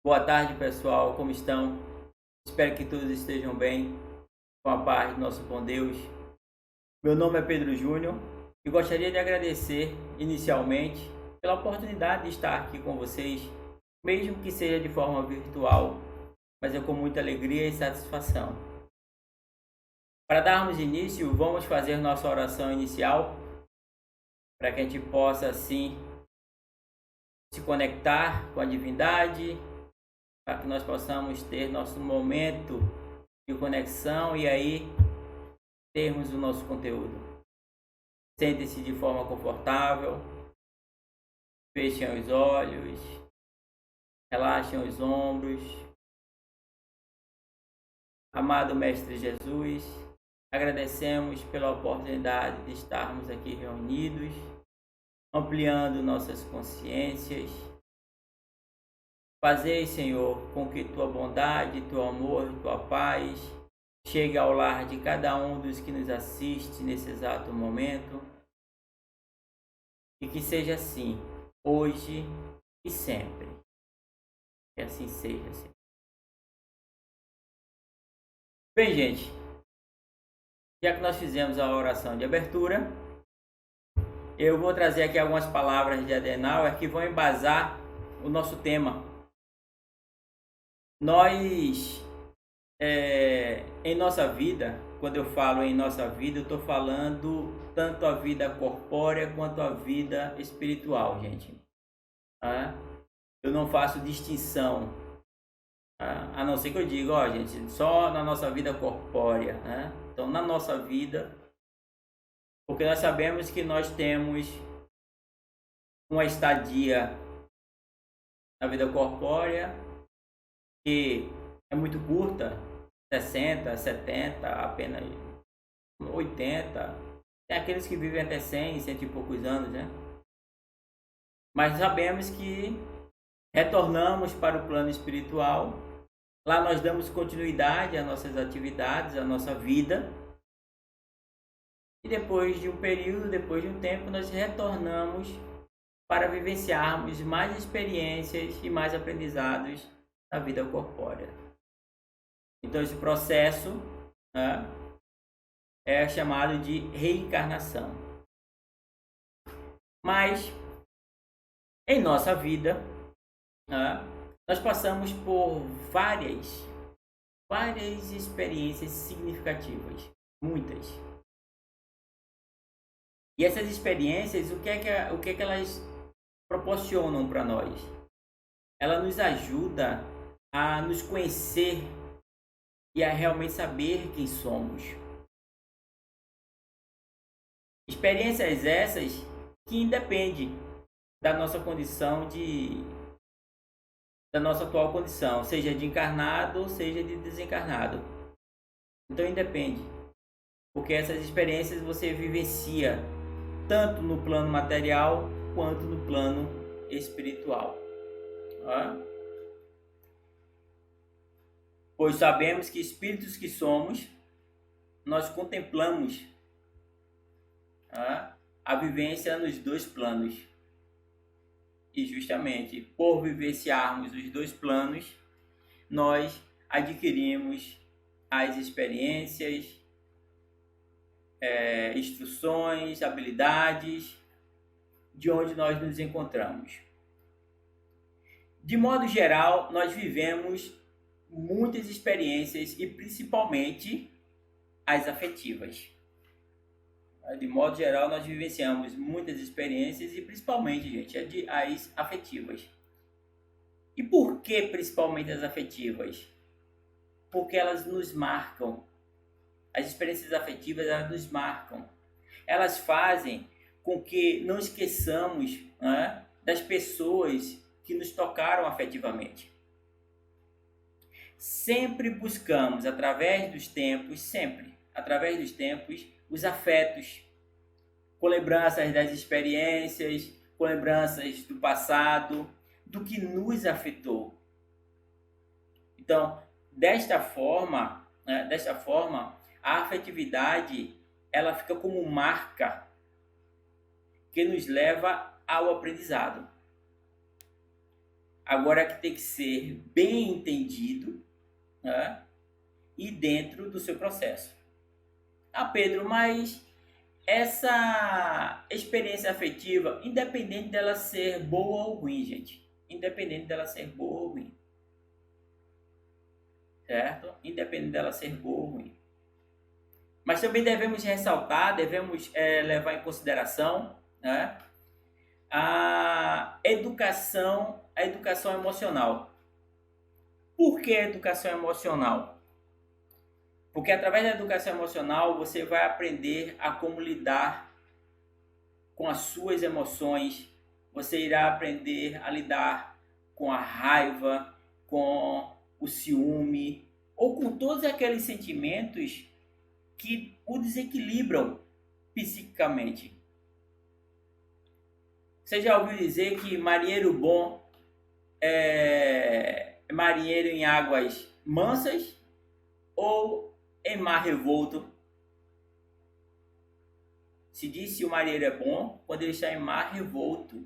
Boa tarde, pessoal. Como estão? Espero que todos estejam bem, com a paz do nosso bom Deus. Meu nome é Pedro Júnior e gostaria de agradecer inicialmente pela oportunidade de estar aqui com vocês, mesmo que seja de forma virtual, mas é com muita alegria e satisfação. Para darmos início, vamos fazer nossa oração inicial, para que a gente possa assim se conectar com a divindade, para que nós possamos ter nosso momento de conexão e aí termos o nosso conteúdo. Sentem-se de forma confortável, fechem os olhos, relaxem os ombros. Amado Mestre Jesus, agradecemos pela oportunidade de estarmos aqui reunidos, ampliando nossas consciências. Fazei, Senhor, com que Tua bondade, Teu amor, Tua paz chegue ao lar de cada um dos que nos assiste nesse exato momento. E que seja assim, hoje e sempre. Que assim seja, Senhor. Bem, gente, já que nós fizemos a oração de abertura, eu vou trazer aqui algumas palavras de Adenauer que vão embasar o nosso tema. Nós, em nossa vida, quando eu falo em nossa vida, eu estou falando tanto a vida corpórea quanto a vida espiritual, gente. Eu não faço distinção, a não ser que eu diga, ó, gente, só na nossa vida corpórea. Então, na nossa vida, porque nós sabemos que nós temos uma estadia na vida corpórea que é muito curta, 60, 70, apenas 80. Tem aqueles que vivem até 100, 100 e poucos anos, né? Mas sabemos que retornamos para o plano espiritual. Lá nós damos continuidade às nossas atividades, à nossa vida. E depois de um período, depois de um tempo, nós retornamos para vivenciarmos mais experiências e mais aprendizados na vida corpórea. Então esse processo é chamado de reencarnação. Mas em nossa vida nós passamos por várias experiências significativas, muitas. E essas experiências, o que é que elas proporcionam para nós? Ela nos ajuda a nos conhecer e a realmente saber quem somos. Experiências essas que independem da nossa condição da nossa atual condição, seja de encarnado, seja de desencarnado. Então independe, porque essas experiências você vivencia tanto no plano material quanto no plano espiritual. Pois sabemos que espíritos que somos, nós contemplamos a vivência nos dois planos. E justamente por vivenciarmos os dois planos, nós adquirimos as experiências, instruções, habilidades de onde nós nos encontramos. De modo geral, nós vivemos muitas experiências e principalmente as afetivas. De modo geral, nós vivenciamos muitas experiências e principalmente, gente, as afetivas. E por que principalmente as afetivas? Porque elas nos marcam. As experiências afetivas, elas nos marcam. Elas fazem com que não esqueçamos das pessoas que nos tocaram afetivamente. Sempre buscamos, através dos tempos, os afetos, com lembranças das experiências, com lembranças do passado, do que nos afetou. Então, desta forma, a afetividade, ela fica como marca que nos leva ao aprendizado. Agora que tem que ser bem entendido, né? E dentro do seu processo. Ah, Pedro, mas essa experiência afetiva, independente dela ser boa ou ruim, gente, independente dela ser boa ou ruim, certo? Independente dela ser boa ou ruim. Mas também devemos ressaltar, devemos levar em consideração, né, a educação emocional. Por que a educação emocional? Porque através da educação emocional você vai aprender a como lidar com as suas emoções, você irá aprender a lidar com a raiva, com o ciúme, ou com todos aqueles sentimentos que o desequilibram psiquicamente. Você já ouviu dizer que marinheiro bom é marinheiro em águas mansas ou em mar revolto? Se diz que o marinheiro é bom quando ele está em mar revolto,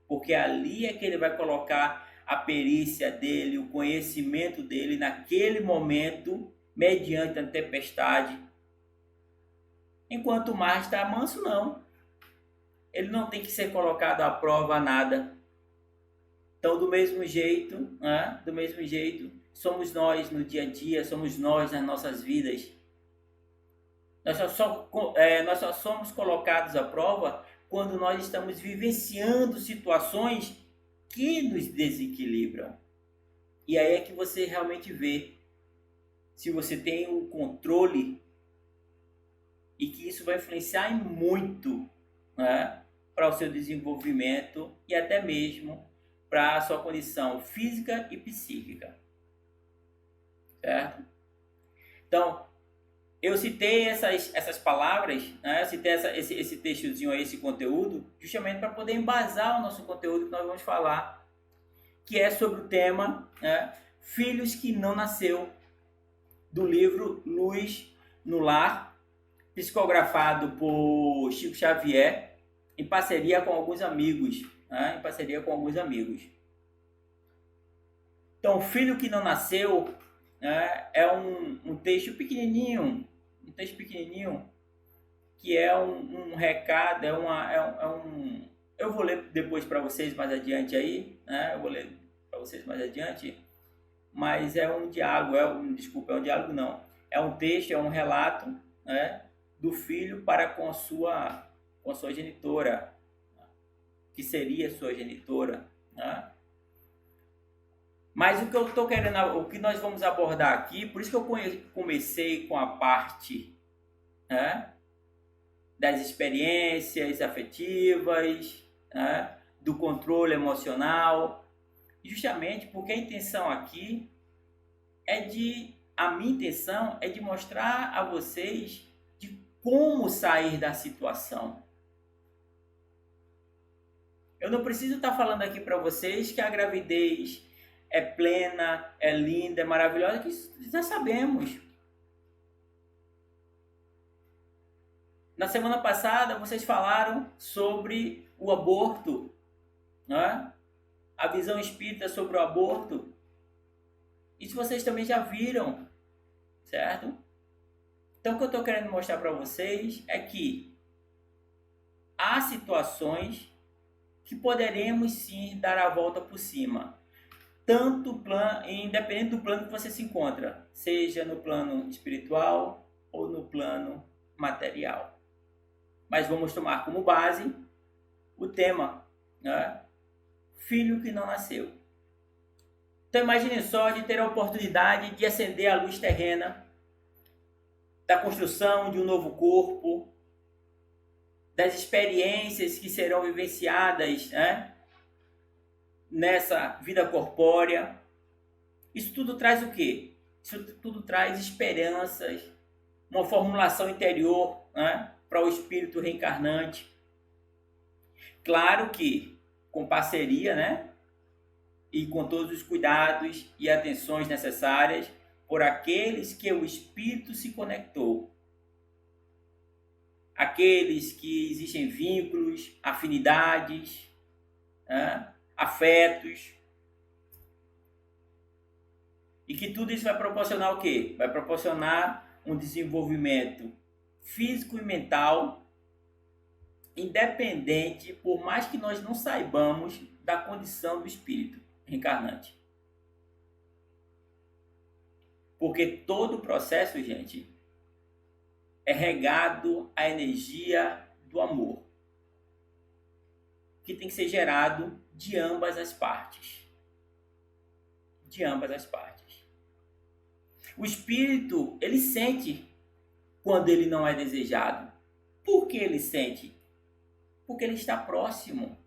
porque ali é que ele vai colocar a perícia dele, o conhecimento dele naquele momento, mediante a tempestade. Enquanto o mar está manso, não. Ele não tem que ser colocado à prova a nada. Então, do mesmo jeito, somos nós no dia a dia, somos nós nas nossas vidas. Nós só somos colocados à prova quando nós estamos vivenciando situações que nos desequilibram. E aí é que você realmente vê se você tem o controle e que isso vai influenciar muito, né, para o seu desenvolvimento e até mesmo para a sua condição física e psíquica. Certo? Então, eu citei essas palavras, né? Eu citei esse textozinho aí, esse conteúdo, justamente para poder embasar o nosso conteúdo que nós vamos falar, que é sobre o tema, né, Filhos que não nasceu, do livro Luz no Lar, psicografado por Chico Xavier, em parceria com alguns amigos, né? Então, Filho que não nasceu, né, é um texto pequenininho, que é um recado, eu vou ler depois para vocês mais adiante aí, né? Mas é um diálogo, é um texto, é um relato, né, do filho para com a sua genitora, que seria sua genitora, né? Mas o que nós vamos abordar aqui, por isso que eu comecei com a parte, né, das experiências afetivas, né, do controle emocional, justamente porque a minha intenção é de mostrar a vocês de como sair da situação. Eu não preciso estar falando aqui para vocês que a gravidez é plena, é linda, é maravilhosa, que já sabemos. Na semana passada, vocês falaram sobre o aborto, né? A visão espírita sobre o aborto. Isso vocês também já viram, certo? Então, o que eu estou querendo mostrar para vocês é que há situações que poderemos sim dar a volta por cima. Independente do plano que você se encontra, seja no plano espiritual ou no plano material. Mas vamos tomar como base o tema, né? Filho que não nasceu. Então imagine só de ter a oportunidade de acender a luz terrena, da construção de um novo corpo, das experiências que serão vivenciadas, né, nessa vida corpórea. Isso tudo traz o quê? Isso tudo traz esperanças, uma formulação interior, né, para o espírito reencarnante. Claro que com parceria, né, e com todos os cuidados e atenções necessárias por aqueles que o espírito se conectou. Aqueles que existem vínculos, afinidades, né, afetos, E que tudo isso vai proporcionar o quê? Vai proporcionar um desenvolvimento físico e mental independente, por mais que nós não saibamos da condição do espírito reencarnante. Porque todo o processo, gente, é regado à energia do amor, que tem que ser gerado de ambas as partes. De ambas as partes. O espírito, ele sente quando ele não é desejado. Por que ele sente? Porque ele está próximo.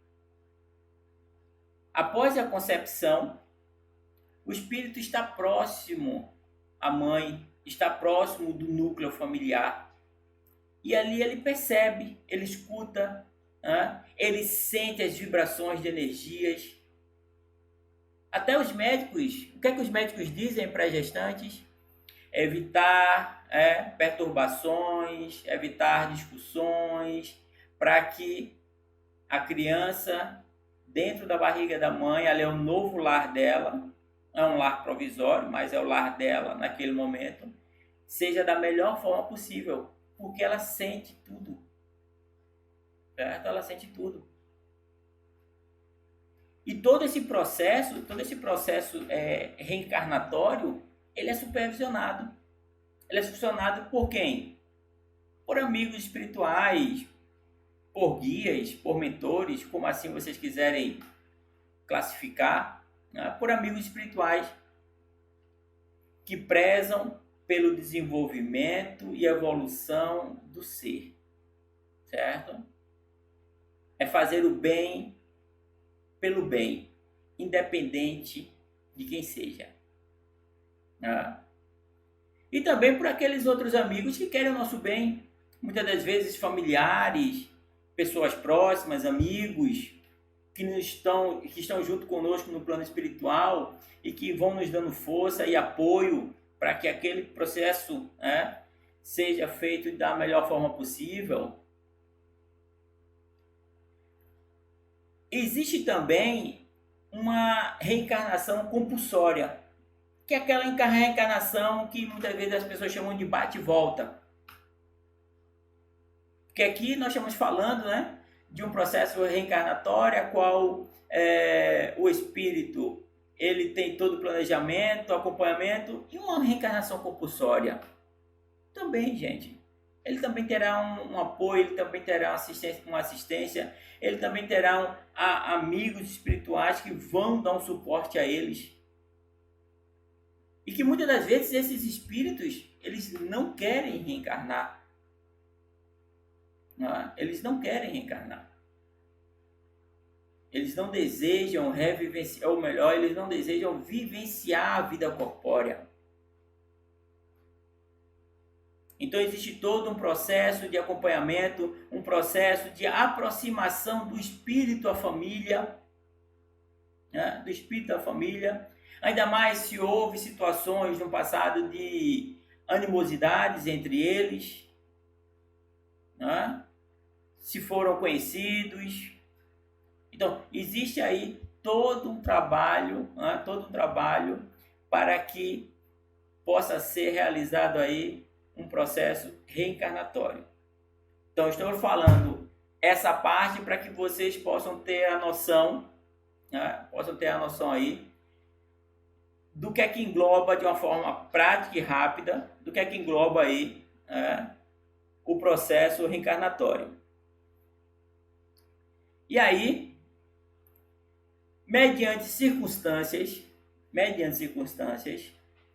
Após a concepção, o espírito está próximo à mãe, está próximo do núcleo familiar. E ali ele percebe, ele escuta, ele sente as vibrações de energias. Até os médicos, o que é que os médicos dizem para as gestantes? Evitar perturbações, evitar discussões, para que a criança, dentro da barriga da mãe, ali é o novo lar dela, é um lar provisório, mas é o lar dela naquele momento, seja da melhor forma possível, porque ela sente tudo, certo? Ela sente tudo. E todo esse processo reencarnatório, ele é supervisionado. Ele é supervisionado por quem? Por amigos espirituais, por guias, por mentores, como assim vocês quiserem classificar, por amigos espirituais que prezam pelo desenvolvimento e evolução do ser, certo? É fazer o bem pelo bem, independente de quem seja. E também por aqueles outros amigos que querem o nosso bem, muitas das vezes familiares, pessoas próximas, amigos, que estão junto conosco no plano espiritual e que vão nos dando força e apoio para que aquele processo seja feito da melhor forma possível. Existe também uma reencarnação compulsória, que é aquela reencarnação que muitas vezes as pessoas chamam de bate e volta. Porque aqui nós estamos falando, de um processo reencarnatório, a qual o espírito ele tem todo o planejamento, acompanhamento, e uma reencarnação compulsória. Também, gente. Ele também terá um apoio, ele também terá uma assistência, ele também terá amigos espirituais que vão dar um suporte a eles. E que muitas das vezes esses espíritos, eles não querem reencarnar. Eles não querem reencarnar. Eles não desejam revivenciar, ou melhor, eles não desejam vivenciar a vida corpórea. Então existe todo um processo de acompanhamento, um processo de aproximação do espírito à família, do espírito à família. Ainda mais se houve situações no passado de animosidades entre eles, se foram conhecidos. Então existe aí todo um trabalho para que possa ser realizado aí um processo reencarnatório. Então estou falando essa parte para que vocês possam ter a noção, aí do que é que engloba de uma forma prática e rápida, do que é que engloba aí o processo reencarnatório. E aí, mediante circunstâncias,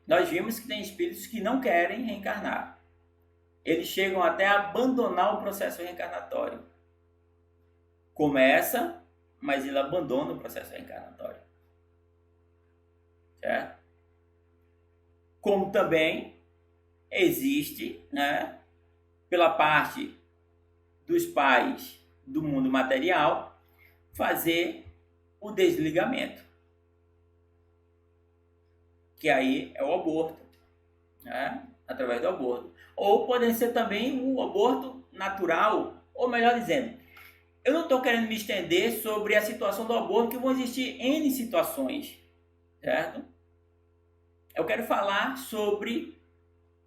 nós vimos que tem espíritos que não querem reencarnar. Eles chegam até a abandonar o processo reencarnatório. Começa, mas ele abandona o processo reencarnatório. Certo? Como também existe, pela parte dos pais do mundo material, fazer o desligamento, que aí é o aborto, através do aborto. Ou pode ser também o aborto natural, ou melhor dizendo, eu não estou querendo me estender sobre a situação do aborto, que vão existir N situações, certo? Eu quero falar sobre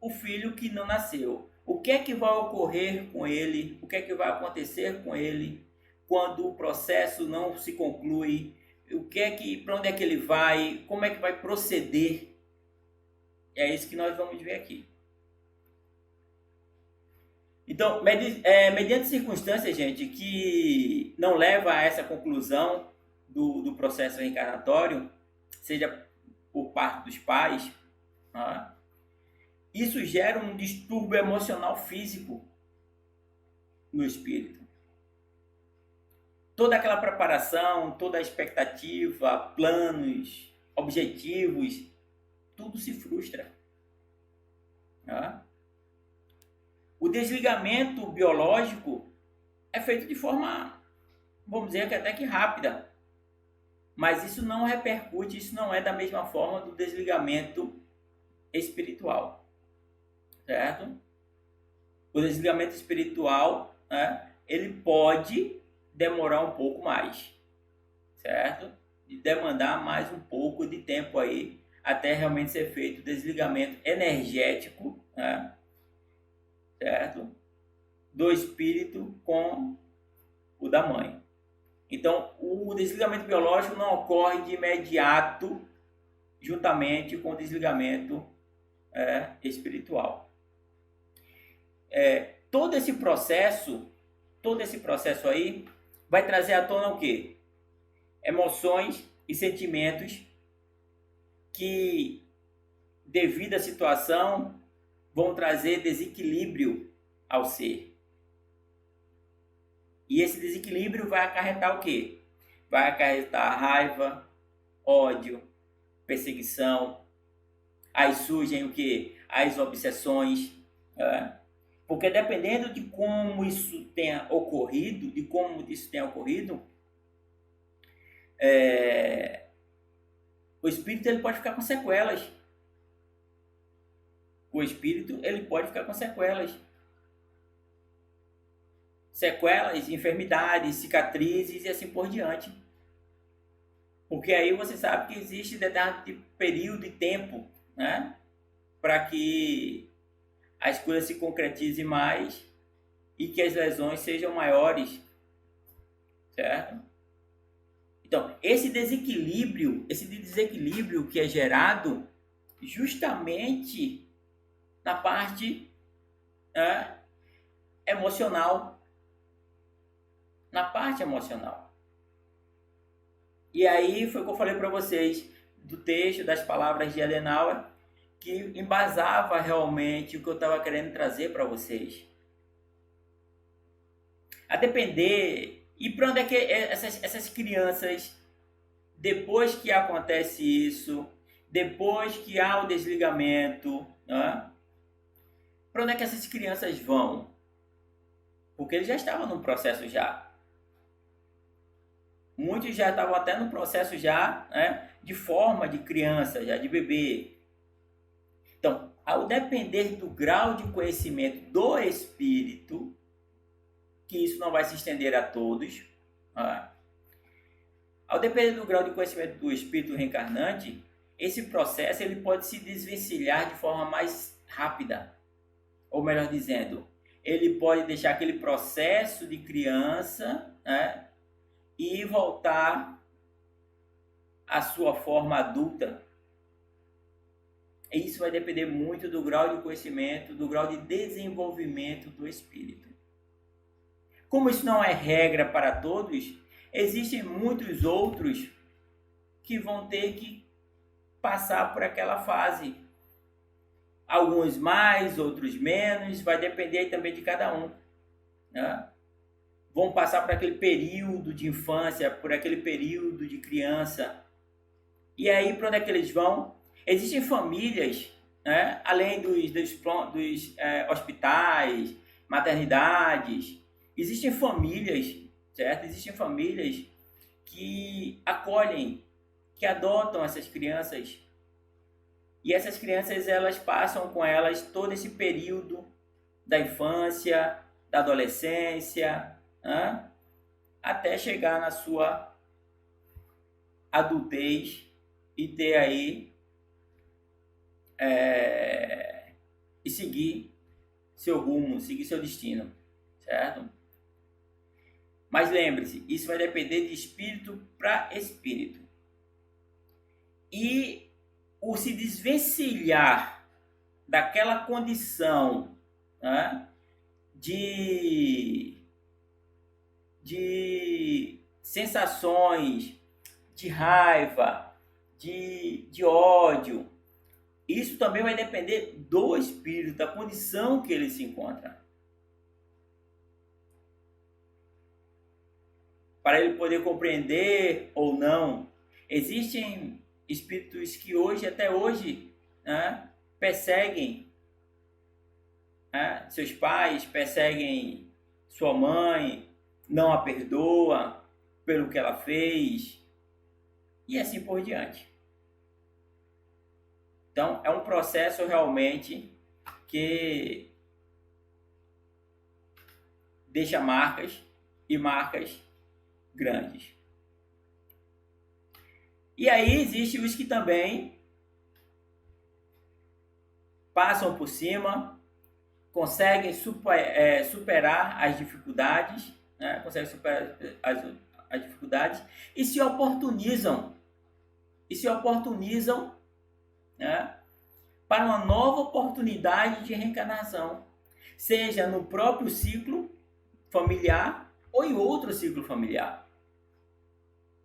o filho que não nasceu. O que é que vai ocorrer com ele? O que é que vai acontecer com ele quando o processo não se conclui? Para onde é que ele vai? Como é que vai proceder? É isso que nós vamos ver aqui. Então, mediante circunstâncias, gente, que não leva a essa conclusão do processo reencarnatório, seja por parte dos pais, tá? Isso gera um distúrbio emocional físico no espírito. Toda aquela preparação, toda a expectativa, planos, objetivos, tudo se frustra. Tá? O desligamento biológico é feito de forma, vamos dizer que até que rápida, mas isso não repercute, isso não é da mesma forma do desligamento espiritual, certo? O desligamento espiritual, né, ele pode demorar um pouco mais, certo? E demandar mais um pouco de tempo aí até realmente ser feito o desligamento energético, né, certo? Do espírito com o da mãe. Então, o desligamento biológico não ocorre de imediato, juntamente com o desligamento espiritual. Todo esse processo aí vai trazer à tona o quê? Emoções e sentimentos que, devido à situação, vão trazer desequilíbrio ao ser. E esse desequilíbrio vai acarretar o quê? Vai acarretar raiva, ódio, perseguição. Aí surgem o quê? As obsessões. Porque dependendo de como isso tenha ocorrido, o espírito ele pode ficar com sequelas. Sequelas, enfermidades, cicatrizes e assim por diante. Porque aí você sabe que existe determinado período e tempo, né, para que as coisas se concretizem mais e que as lesões sejam maiores, certo? Então, esse desequilíbrio que é gerado justamente na parte emocional. E aí foi o que eu falei para vocês do texto, das palavras de Adenauer, que embasava realmente o que eu estava querendo trazer para vocês. A depender... E para onde é que essas crianças, depois que acontece isso, depois que há o desligamento, né, para onde é que essas crianças vão? Porque eles já estavam no processo já. Muitos já estavam até no processo já, né, de forma de criança, já de bebê. Então, ao depender do grau de conhecimento do espírito, que isso não vai se estender a todos, ao depender do grau de conhecimento do espírito reencarnante, esse processo ele pode se desvencilhar de forma mais rápida. Ou melhor dizendo, ele pode deixar aquele processo de criança, né, e voltar à sua forma adulta. E isso vai depender muito do grau de conhecimento, do grau de desenvolvimento do espírito. Como isso não é regra para todos, existem muitos outros que vão ter que passar por aquela fase. Alguns mais, outros menos, vai depender também de cada um, né? Vão passar por aquele período de infância, por aquele período de criança. E aí, para onde é que eles vão? Existem famílias, né, além dos hospitais, maternidades, existem famílias, certo? Existem famílias que acolhem, que adotam essas crianças. E essas crianças, elas passam com elas todo esse período da infância, da adolescência, né, até chegar na sua adultez e ter aí e seguir seu rumo, seguir seu destino, certo? Mas lembre-se, isso vai depender de espírito para espírito. E o se desvencilhar daquela condição, né, de sensações, de raiva, de ódio, isso também vai depender do espírito, da condição que ele se encontra. Para ele poder compreender ou não. Existem espíritos que até hoje, né, perseguem, né, seus pais, perseguem sua mãe, não a perdoa pelo que ela fez, e assim por diante. Então, é um processo realmente que deixa marcas, e marcas grandes. E aí existem os que também passam por cima, conseguem superar as dificuldades, né? Conseguem superar as dificuldades e se oportunizam, né, para uma nova oportunidade de reencarnação, seja no próprio ciclo familiar ou em outro ciclo familiar,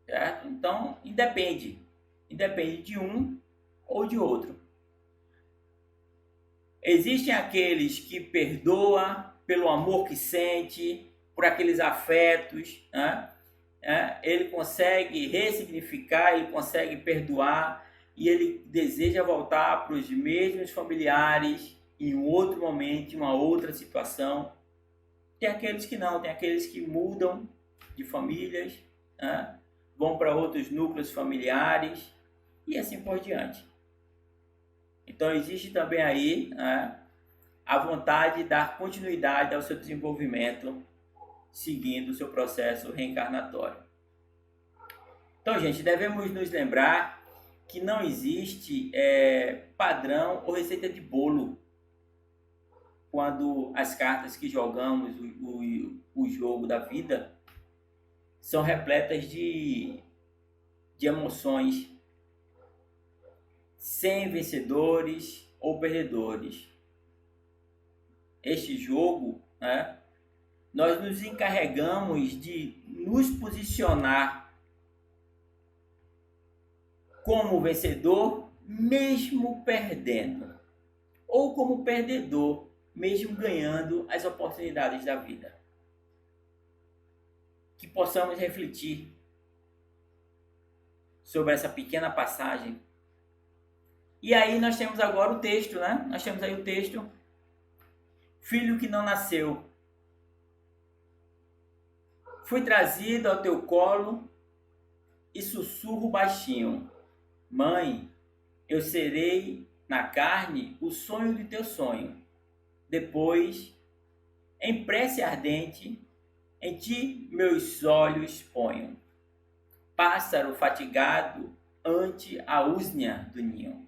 certo? Então, independe de um ou de outro. Existem aqueles que perdoam pelo amor que sente, por aqueles afetos, né? Ele consegue ressignificar, ele consegue perdoar e ele deseja voltar para os mesmos familiares em um outro momento, em uma outra situação. Tem aqueles que não, tem aqueles que mudam de famílias, né? Vão para outros núcleos familiares e assim por diante. Então existe também aí, né, a vontade de dar continuidade ao seu desenvolvimento seguindo o seu processo reencarnatório. Então, gente, devemos nos lembrar que não existe padrão ou receita de bolo quando as cartas que jogamos, o jogo da vida, são repletas de emoções, sem vencedores ou perdedores. Este jogo, né, nós nos encarregamos de nos posicionar como vencedor, mesmo perdendo, ou como perdedor, mesmo ganhando as oportunidades da vida. Que possamos refletir sobre essa pequena passagem. E aí nós temos agora o texto, né? Nós temos aí o texto. Filho que não nasceu, fui trazido ao teu colo e sussurro baixinho. Mãe, eu serei na carne o sonho de teu sonho. Depois, em prece ardente, em ti meus olhos ponho. Pássaro fatigado ante a úsnia do ninho.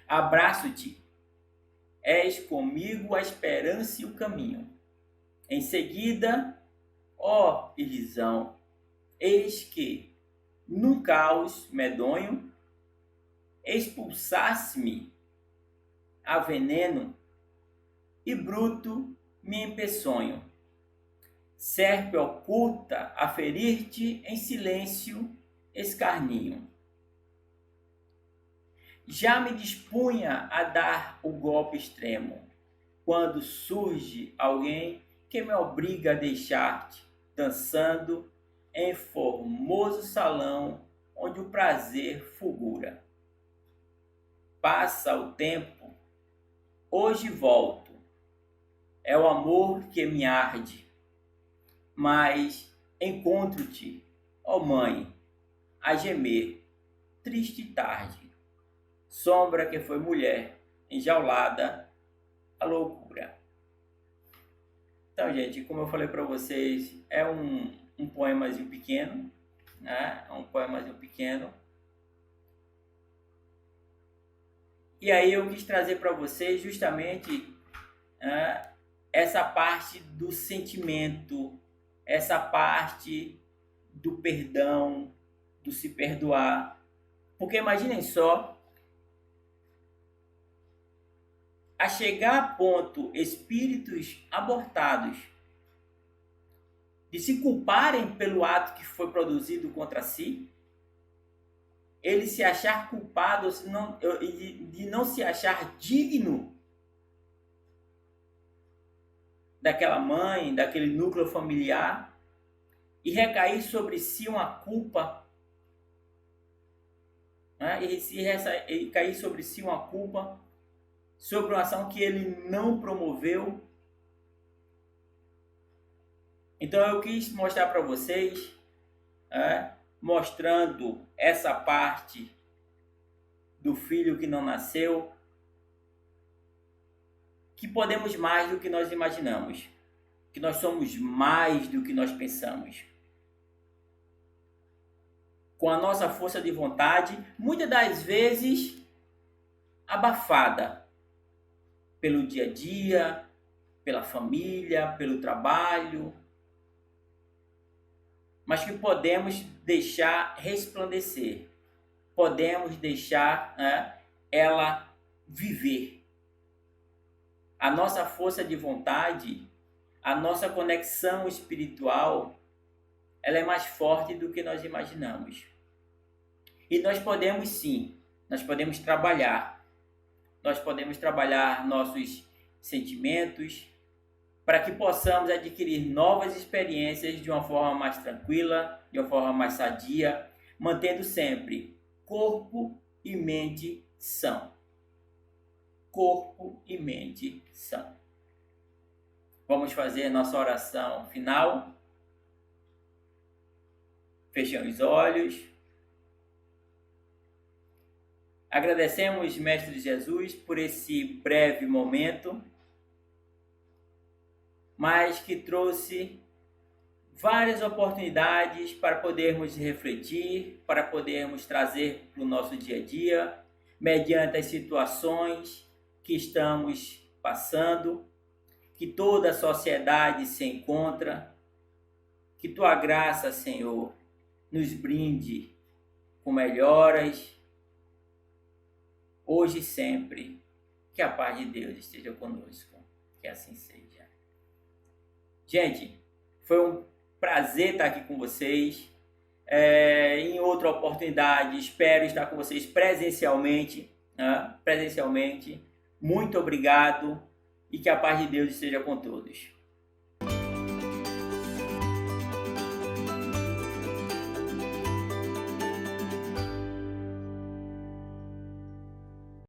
Abraço-te, és comigo a esperança e o caminho. Em seguida, ó irrisão, eis que, num caos medonho, expulsasse-me a veneno e bruto me empeçonho. Serpe oculta a ferir-te em silêncio escarninho. Já me dispunha a dar o golpe extremo, quando surge alguém que me obriga a deixar-te dançando em formoso salão onde o prazer fulgura. Passa o tempo, hoje volto, é o amor que me arde, mas encontro-te, ó mãe, a gemer, triste tarde, sombra que foi mulher, enjaulada à loucura. Então, gente, como eu falei para vocês, é um poemazinho pequeno, né? É um poemazinho pequeno, E aí eu quis trazer para vocês justamente essa parte do sentimento, essa parte do perdão, do se perdoar. Porque imaginem só, a chegar a ponto espíritos abortados de se culparem pelo ato que foi produzido contra si, ele se achar culpado de não se achar digno daquela mãe, daquele núcleo familiar, e recair sobre si uma culpa, né? E cair sobre si uma culpa sobre uma ação que ele não promoveu. Então eu quis mostrar para vocês, mostrando essa parte do filho que não nasceu, que podemos mais do que nós imaginamos, que nós somos mais do que nós pensamos. Com a nossa força de vontade, muitas das vezes abafada pelo dia a dia, pela família, pelo trabalho, mas que podemos deixar resplandecer, podemos deixar ela viver. A nossa força de vontade, a nossa conexão espiritual, ela é mais forte do que nós imaginamos. E nós podemos sim, nós podemos trabalhar nossos sentimentos para que possamos adquirir novas experiências de uma forma mais tranquila, de uma forma mais sadia, mantendo sempre corpo e mente são. Corpo e mente são. Vamos fazer nossa oração final. Fechando os olhos. Agradecemos, Mestre Jesus, por esse breve momento, mas que trouxe várias oportunidades para podermos refletir, para podermos trazer para o nosso dia a dia, mediante as situações que estamos passando, que toda a sociedade se encontra. Que Tua graça, Senhor, nos brinde com melhoras, hoje e sempre. Que a paz de Deus esteja conosco. Que assim seja. Gente, foi um prazer estar aqui com vocês. Em outra oportunidade, espero estar com vocês presencialmente. Muito obrigado e que a paz de Deus esteja com todos.